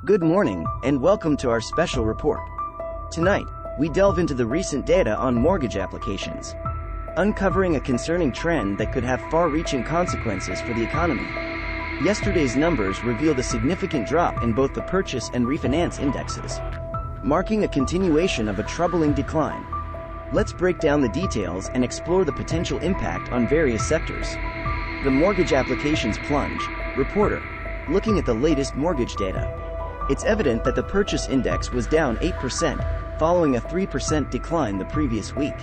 Good morning, and welcome to our special report. Tonight, we delve into the recent data on mortgage applications, uncovering a concerning trend that could have far-reaching consequences for the economy. Yesterday's numbers revealed a significant drop in both the purchase and refinance indexes, marking a continuation of a troubling decline. Let's break down the details and explore the potential impact on various sectors. The mortgage applications plunge. Reporter, looking at the latest mortgage data, it's evident that the purchase index was down 8%, following a 3% decline the previous week.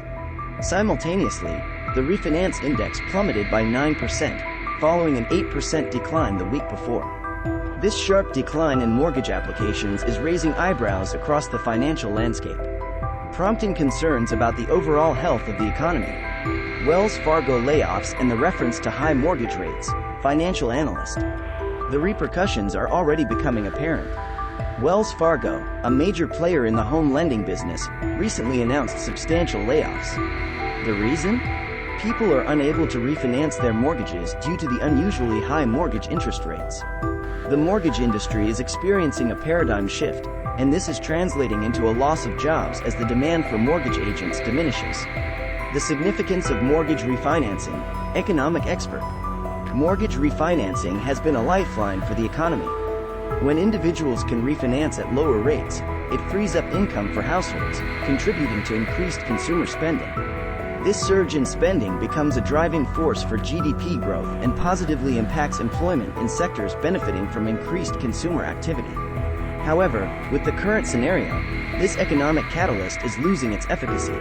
Simultaneously, the refinance index plummeted by 9%, following an 8% decline the week before. This sharp decline in mortgage applications is raising eyebrows across the financial landscape, prompting concerns about the overall health of the economy. Wells Fargo layoffs and the reference to high mortgage rates, financial analyst. The repercussions are already becoming apparent. Wells Fargo, a major player in the home lending business, recently announced substantial layoffs. The reason? People are unable to refinance their mortgages due to the unusually high mortgage interest rates. The mortgage industry is experiencing a paradigm shift, and this is translating into a loss of jobs as the demand for mortgage agents diminishes. The significance of mortgage refinancing, economic expert. Mortgage refinancing has been a lifeline for the economy. When individuals can refinance at lower rates, it frees up income for households, contributing to increased consumer spending. This surge in spending becomes a driving force for GDP growth and positively impacts employment in sectors benefiting from increased consumer activity. However, with the current scenario, this economic catalyst is losing its efficacy.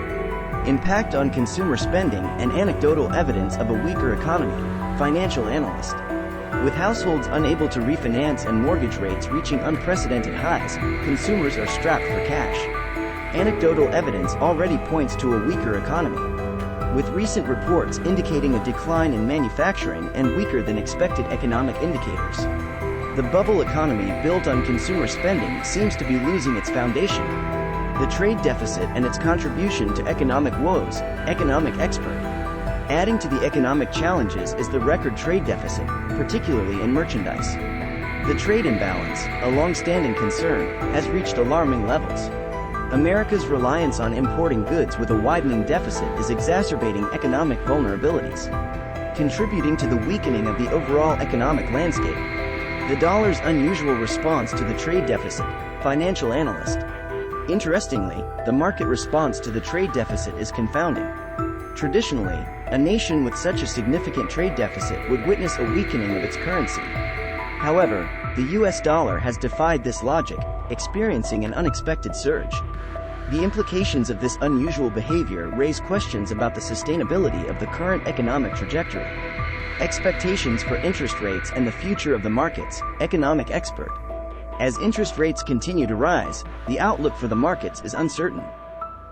Impact on consumer spending and anecdotal evidence of a weaker economy, financial analyst. With households unable to refinance and mortgage rates reaching unprecedented highs, consumers are strapped for cash. Anecdotal evidence already points to a weaker economy, with recent reports indicating a decline in manufacturing and weaker than expected economic indicators. The bubble economy built on consumer spending seems to be losing its foundation. The trade deficit and its contribution to economic woes, economic expert. Adding to the economic challenges is the record trade deficit, particularly in merchandise. The trade imbalance, a long-standing concern, has reached alarming levels. America's reliance on importing goods with a widening deficit is exacerbating economic vulnerabilities, contributing to the weakening of the overall economic landscape. The dollar's unusual response to the trade deficit, financial analyst. Interestingly, the market response to the trade deficit is confounding. Traditionally, a nation with such a significant trade deficit would witness a weakening of its currency. However, the US dollar has defied this logic, experiencing an unexpected surge. The implications of this unusual behavior raise questions about the sustainability of the current economic trajectory. Expectations for interest rates and the future of the markets, economic expert. As interest rates continue to rise, the outlook for the markets is uncertain.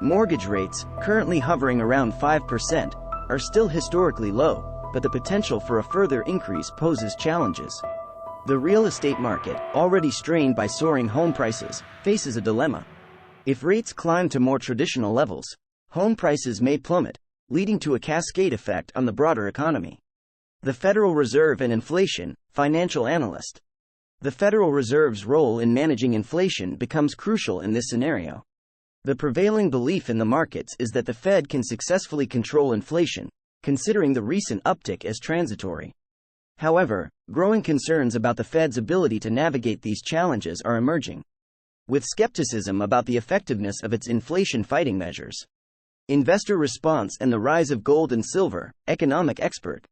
Mortgage rates, currently hovering around 5%, are still historically low, but the potential for a further increase poses challenges. The real estate market, already strained by soaring home prices, faces a dilemma. If rates climb to more traditional levels, home prices may plummet, leading to a cascade effect on the broader economy. The Federal Reserve and inflation, financial analyst. The Federal Reserve's role in managing inflation becomes crucial in this scenario. The prevailing belief in the markets is that the Fed can successfully control inflation, considering the recent uptick as transitory. However, growing concerns about the Fed's ability to navigate these challenges are emerging, with skepticism about the effectiveness of its inflation-fighting measures. Investor response and the rise of gold and silver, economic expert.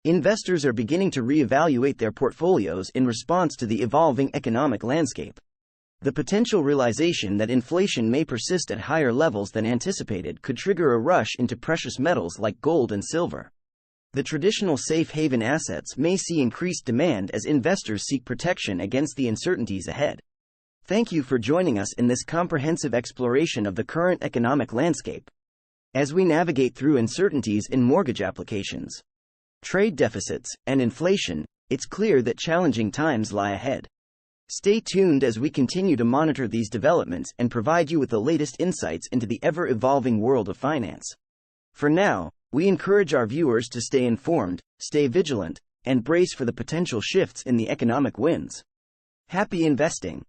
Investors are beginning to reevaluate their portfolios in response to the evolving economic landscape. The potential realization that inflation may persist at higher levels than anticipated could trigger a rush into precious metals like gold and silver. The traditional safe haven assets may see increased demand as investors seek protection against the uncertainties ahead. Thank you for joining us in this comprehensive exploration of the current economic landscape. As we navigate through uncertainties in mortgage applications, trade deficits, and inflation, it's clear that challenging times lie ahead. Stay tuned as we continue to monitor these developments and provide you with the latest insights into the ever-evolving world of finance. For now, we encourage our viewers to stay informed, stay vigilant, and brace for the potential shifts in the economic winds. Happy investing!